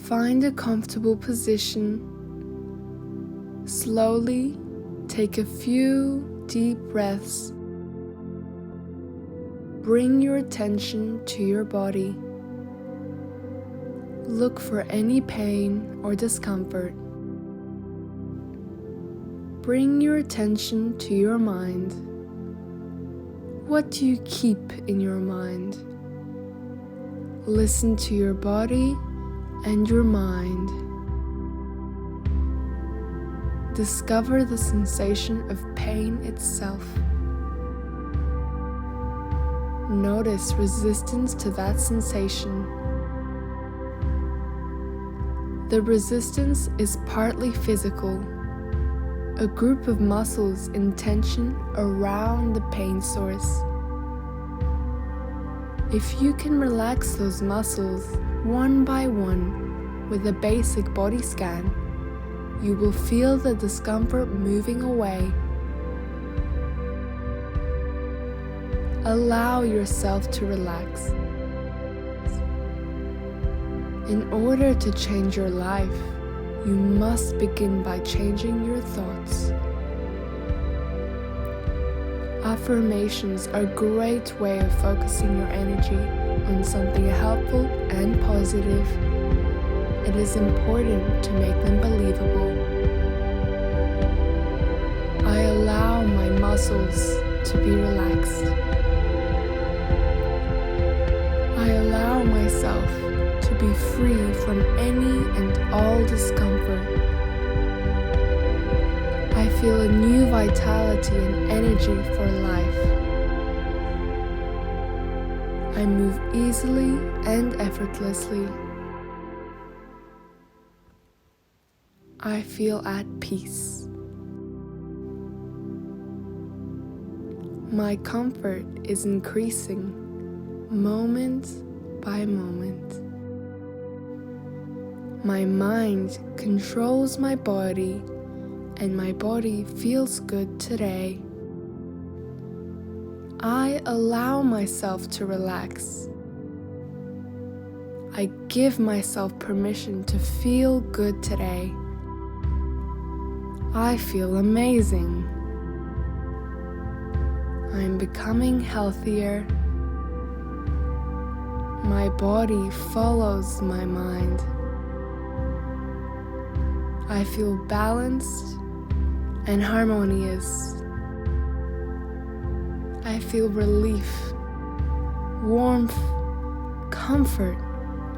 Find a comfortable position. Slowly take a few deep breaths. Bring your attention to your body. Look for any pain or discomfort. Bring your attention to your mind. What do you keep in your mind? Listen to your body and your mind. Discover the sensation of pain itself. Notice resistance to that sensation. The resistance is partly physical, a group of muscles in tension around the pain source. If you can relax those muscles one by one with a basic body scan, you will feel the discomfort moving away. Allow yourself to relax. In order to change your life, you must begin by changing your thoughts. Affirmations are a great way of focusing your energy on something helpful and positive. It is important to make them believable. I allow my muscles to be relaxed. I allow myself to be free from any and all discomfort. I feel a new vitality and energy for life. I move easily and effortlessly. I feel at peace. My comfort is increasing moment by moment. My mind controls my body, and my body feels good today. I allow myself to relax. I give myself permission to feel good today. I feel amazing. I'm becoming healthier. My body follows my mind. I feel balanced and harmonious. I feel relief, warmth, comfort,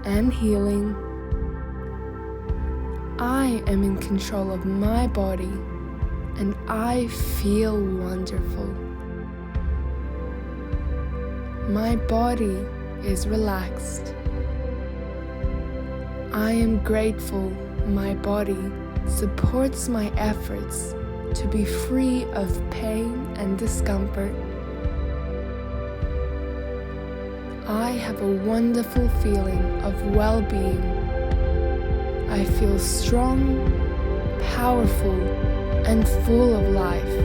and healing. I am in control of my body, and I feel wonderful. My body is relaxed. I am grateful my body supports my efforts to be free of pain and discomfort. I have a wonderful feeling of well-being. I feel strong, powerful, and full of life.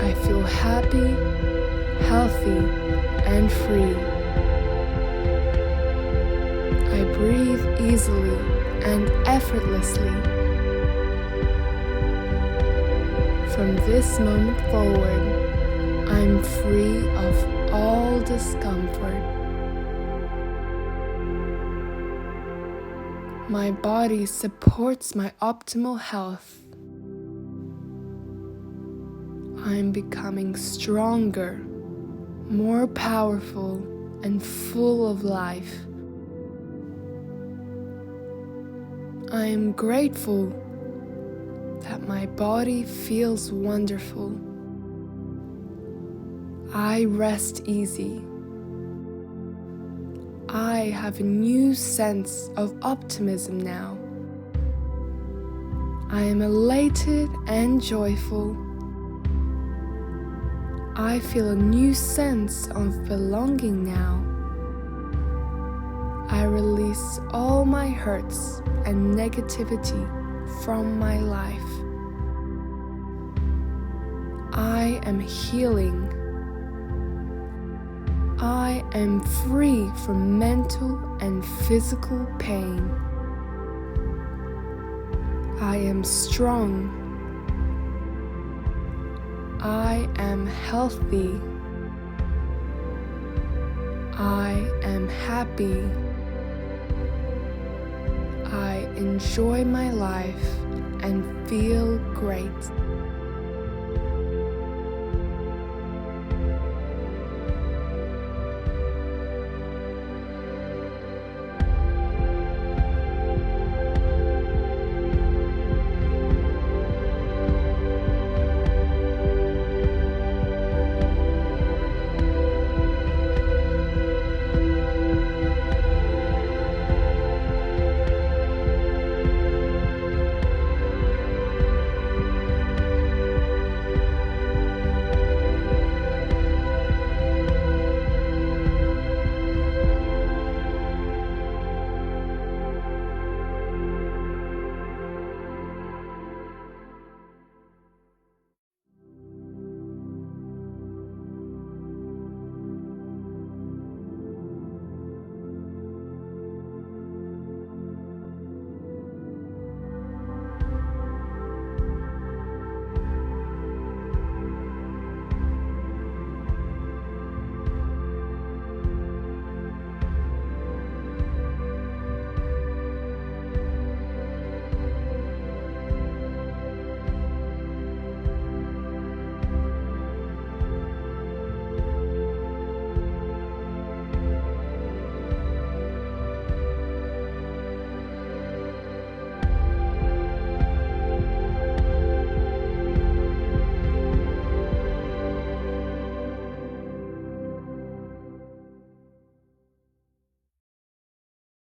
I feel happy, healthy, and free. I breathe easily and effortlessly. From this moment forward, I'm free of all discomfort. My body supports my optimal health. I'm becoming stronger, more powerful, and full of life. I am grateful that my body feels wonderful. I rest easy. I have a new sense of optimism now. I am elated and joyful. I feel a new sense of belonging now. I release all my hurts and negativity from my life. I am healing. I am free from mental and physical pain. I am strong. I am healthy. I am happy. I enjoy my life and feel great.